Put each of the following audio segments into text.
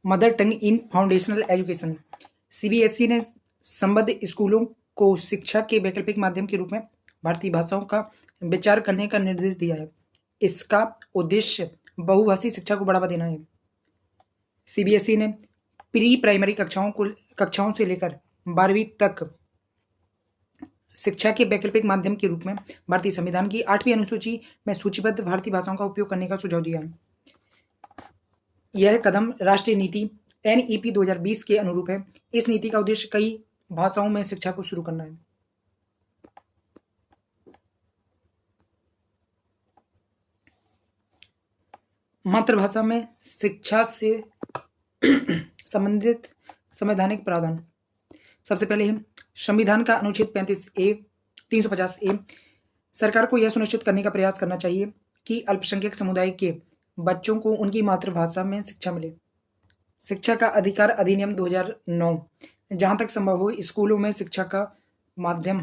Mother tongue इन foundational education. CBSE ने संबद्ध स्कूलों को शिक्षा के वैकल्पिक माध्यम के रूप में भारतीय भाषाओं का विचार करने का निर्देश दिया है। इसका उद्देश्य बहुभाषी शिक्षा को बढ़ावा देना है। सीबीएसई ने प्री प्राइमरी कक्षाओं से लेकर 12वीं तक शिक्षा के वैकल्पिक माध्यम के रूप में भारतीय संविधान की 8वीं अनुसूची में सूचीबद्ध भारतीय भाषाओं का उपयोग करने का सुझाव दिया है। यह कदम राष्ट्रीय नीति NEP 2020 के अनुरूप है। इस नीति का उद्देश्य कई भाषाओं में शिक्षा को शुरू करना है। मातृभाषा में शिक्षा से संबंधित संवैधानिक प्रावधान। सबसे पहले है संविधान का अनुच्छेद 350A। सरकार को यह सुनिश्चित करने का प्रयास करना चाहिए कि अल्पसंख्यक समुदाय के बच्चों को उनकी मातृभाषा में शिक्षा मिले। शिक्षा का अधिकार अधिनियम 2009 जहां तक संभव हो स्कूलों में शिक्षा का माध्यम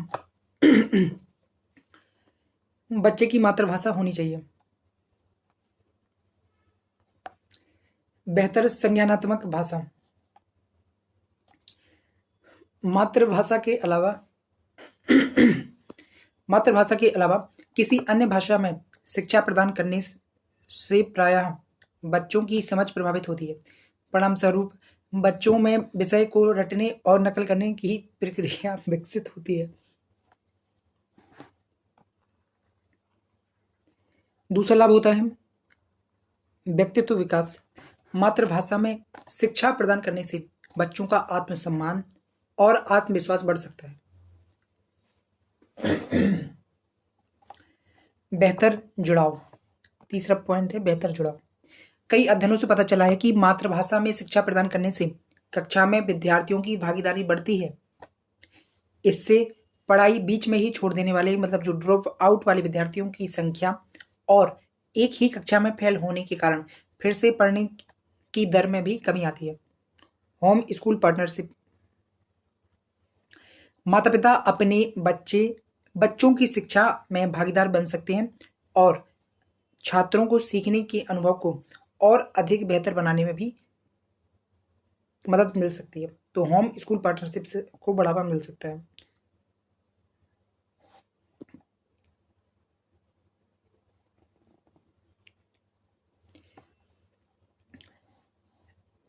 बच्चे की मातृभाषा होनी चाहिए। बेहतर संज्ञानात्मक भाषा। मातृभाषा के अलावा किसी अन्य भाषा में शिक्षा प्रदान करने से प्रायः बच्चों की समझ प्रभावित होती है। परिणाम स्वरूप बच्चों में विषय को रटने और नकल करने की प्रक्रिया विकसित होती है। दूसरा लाभ होता है व्यक्तित्व विकास। मातृभाषा में शिक्षा प्रदान करने से बच्चों का आत्मसम्मान और आत्मविश्वास बढ़ सकता है। बेहतर जुड़ाव। तीसरा पॉइंट है बेहतर जुड़ाव। कई अध्ययनों से पता चला है कि मातृभाषा में शिक्षा प्रदान करने से कक्षा में विद्यार्थियों की भागीदारी बढ़ती है। इससे पढ़ाई बीच में ही छोड़ देने वाले मतलब जो ड्रॉप आउट वाले विद्यार्थियों की संख्या और एक ही कक्षा में फेल होने के कारण फिर से पढ़ने की दर में भी कमी आती है। Home school partnership. माता पिता अपने बच्चों की शिक्षा में भागीदार बन सकते हैं और छात्रों को सीखने के अनुभव को और अधिक बेहतर बनाने में भी मदद मिल सकती है। तो होम स्कूल पार्टनरशिप से को बढ़ावा मिल सकता है।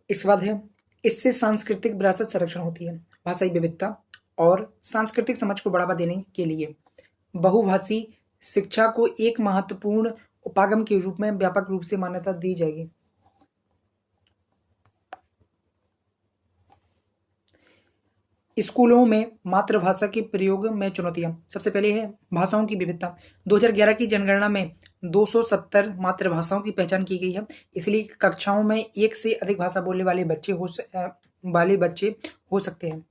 इसके बाद है इससे सांस्कृतिक विरासत संरक्षण होती है। भाषाई विविधता और सांस्कृतिक समझ को बढ़ावा देने के लिए बहुभाषी शिक्षा को एक महत्वपूर्ण उपागम के रूप में व्यापक रूप से मान्यता दी जाएगी। स्कूलों में मातृभाषा के प्रयोग में चुनौतियां। सबसे पहले है भाषाओं की विविधता। 2011 की जनगणना में 270 मातृभाषाओं की पहचान की गई है। इसलिए कक्षाओं में एक से अधिक भाषा बोलने वाले बच्चे हो सकते हैं।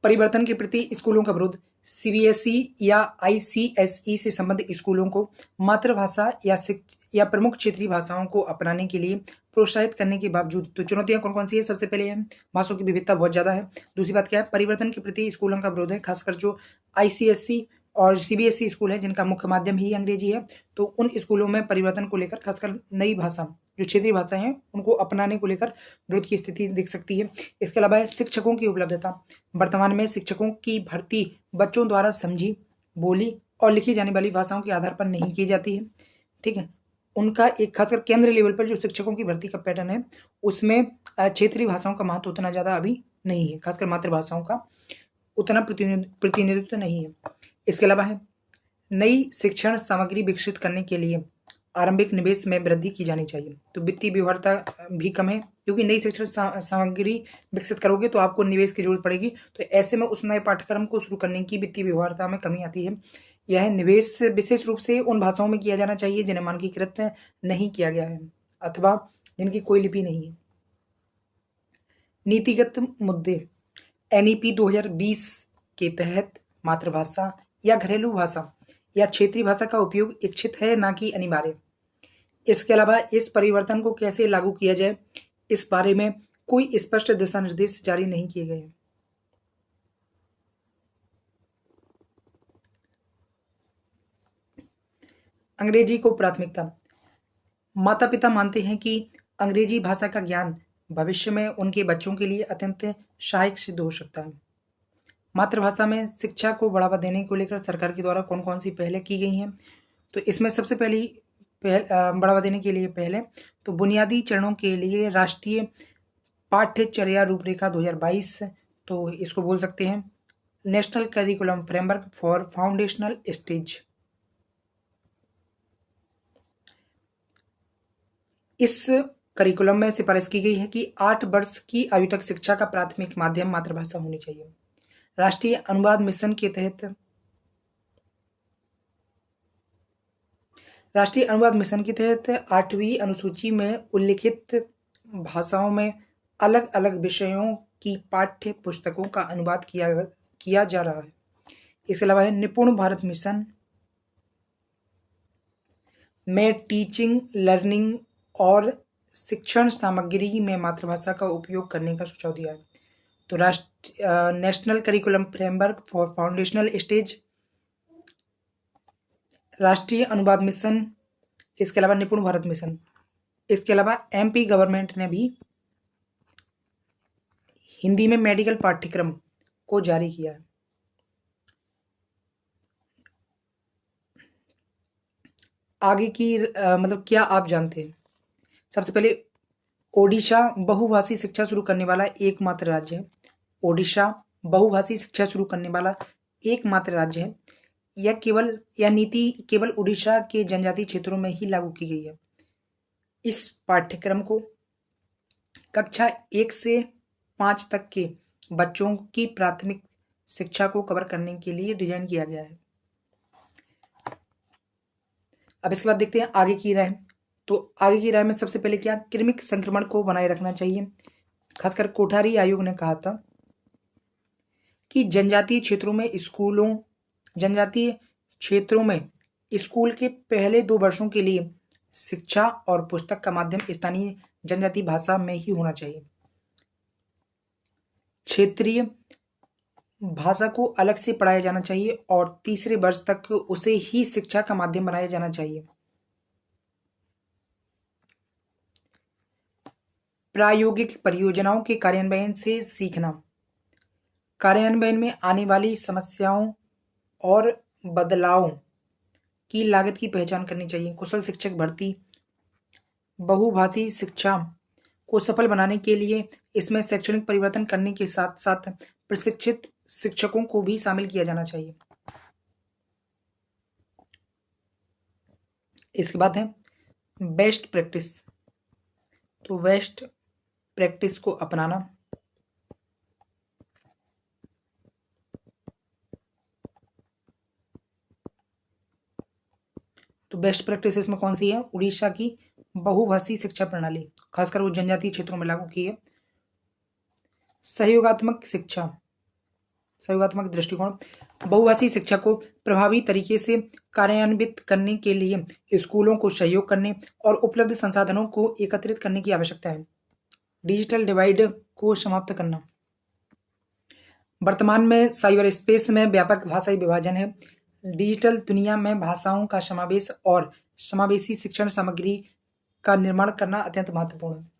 परिवर्तन के प्रति स्कूलों का विरोध। सीबीएसई या ICSE से संबंधित स्कूलों को मातृभाषा या प्रमुख क्षेत्रीय भाषाओं को अपनाने के लिए प्रोत्साहित करने के बावजूद तो चुनौतियां कौन कौन सी है। सबसे पहले है भाषाओं की विविधता बहुत ज्यादा है। दूसरी बात क्या है परिवर्तन के प्रति स्कूलों का विरोध है। खासकर जो ICSE और CBSE स्कूल है जिनका मुख्य माध्यम ही अंग्रेजी है तो उन स्कूलों में परिवर्तन को लेकर खासकर नई भाषा जो क्षेत्रीय भाषा हैं उनको अपनाने को लेकर विरोध की स्थिति दिख सकती है। इसके अलावा है शिक्षकों की उपलब्धता। वर्तमान में शिक्षकों की भर्ती बच्चों द्वारा समझी बोली और लिखी जाने वाली भाषाओं के आधार पर नहीं की जाती है। ठीक है उनका एक खासकर केंद्रीय लेवल पर जो शिक्षकों की भर्ती का पैटर्न है उसमें क्षेत्रीय भाषाओं का महत्व उतना ज्यादा अभी नहीं है। खासकर मातृभाषाओं का उतना प्रतिनिधित्व नहीं है। इसके अलावा है नई शिक्षण सामग्री विकसित करने के लिए आरंभिक निवेश में वृद्धि की जानी चाहिए। तो वित्तीय व्यवहार्यता भी कम है क्योंकि नई शिक्षण सामग्री विकसित करोगे तो आपको निवेश की जरूरत पड़ेगी। तो ऐसे में उस नए पाठ्यक्रम को शुरू करने की वित्तीय व्यवहार्यता में कमी आती है। यह निवेश विशेष रूप से उन भाषाओं में किया जाना चाहिए जिन्हें मानकीकृत नहीं किया गया है अथवा जिनकी कोई लिपि नहीं है। नीतिगत मुद्दे। NEP 2020 के तहत मातृभाषा या घरेलू भाषा या क्षेत्रीय भाषा का उपयोग इच्छित है ना कि अनिवार्य। इसके अलावा इस परिवर्तन को कैसे लागू किया जाए इस बारे में कोई स्पष्ट दिशा निर्देश जारी नहीं किए गए। अंग्रेजी को प्राथमिकता। माता पिता मानते हैं कि अंग्रेजी भाषा का ज्ञान भविष्य में उनके बच्चों के लिए अत्यंत सहायक सिद्ध हो सकता है। मातृभाषा में शिक्षा को बढ़ावा देने को लेकर सरकार के द्वारा कौन कौन सी पहलें की गई हैं? तो इसमें सबसे पहली बढ़ावा देने के लिए पहले तो बुनियादी चरणों के लिए राष्ट्रीय पाठ्यचर्या रूपरेखा 2022, तो इसको बोल सकते हैं national curriculum framework for foundational stage. इस करिकुलम में सिफारिश की गई है कि 8 वर्ष की आयु तक शिक्षा का प्राथमिक माध्यम मातृभाषा होनी चाहिए। राष्ट्रीय अनुवाद मिशन के तहत 8वीं अनुसूची में उल्लिखित भाषाओं में अलग अलग विषयों की पाठ्य पुस्तकों का अनुवाद किया जा रहा है। इसके अलावा निपुण भारत मिशन में टीचिंग, लर्निंग और शिक्षण सामग्री में मातृभाषा का उपयोग करने का सुझाव दिया है। तो national curriculum framework for foundational stage, राष्ट्रीय अनुवाद मिशन, इसके अलावा निपुण भारत मिशन। इसके अलावा एमपी गवर्नमेंट ने भी हिंदी में मेडिकल पाठ्यक्रम को जारी किया है। आगे की मतलब क्या आप जानते हैं? सबसे पहले ओडिशा बहुभाषी शिक्षा शुरू करने वाला एकमात्र राज्य है। ओडिशा बहुभाषी शिक्षा शुरू करने वाला एकमात्र राज्य है। यह नीति केवल ओडिशा के जनजातीय क्षेत्रों में ही लागू की गई है। इस पाठ्यक्रम को कक्षा 1 से 5 तक के बच्चों की प्राथमिक शिक्षा को कवर करने के लिए डिजाइन किया गया है। अब इसके बाद देखते हैं आगे की राय। तो आगे की राय में सबसे पहले क्या, कृमिक संक्रमण को बनाए रखना चाहिए। खासकर कोठारी आयोग ने कहा था कि जनजातीय क्षेत्रों में स्कूल के पहले 2 वर्षों के लिए शिक्षा और पुस्तक का माध्यम स्थानीय जनजातीय भाषा में ही होना चाहिए। क्षेत्रीय भाषा को अलग से पढ़ाया जाना चाहिए और तीसरे वर्ष तक उसे ही शिक्षा का माध्यम बनाया जाना चाहिए। प्रायोगिक परियोजनाओं के कार्यान्वयन से सीखना। कार्यान्वयन में आने वाली समस्याओं और बदलावों की लागत की पहचान करनी चाहिए। कुशल शिक्षक भर्ती। बहुभाषी शिक्षा को सफल बनाने के लिए इसमें शैक्षणिक परिवर्तन करने के साथ साथ प्रशिक्षित शिक्षकों को भी शामिल किया जाना चाहिए। इसके बाद है बेस्ट प्रैक्टिस। तो बेस्ट प्रैक्टिस को अपनाना। तो बेस्ट प्रैक्टिस इसमें कौन सी है? उड़ीसा की बहुभाषी शिक्षा प्रणाली, खासकर वो जनजातीय क्षेत्रों में लागू की है। सहयोगात्मक शिक्षा, सहयोगात्मक दृष्टिकोण। बहुभाषी शिक्षा को प्रभावी तरीके से कार्यान्वित करने के लिए स्कूलों को सहयोग करने और उपलब्ध संसाधनों को एकत्रित करने की आवश्यकता है। डिजिटल डिवाइड को समाप्त करना। वर्तमान में साइबर स्पेस में व्यापक भाषाई विभाजन है। डिजिटल दुनिया में भाषाओं का समावेश और समावेशी शिक्षण सामग्री का निर्माण करना अत्यंत महत्वपूर्ण है।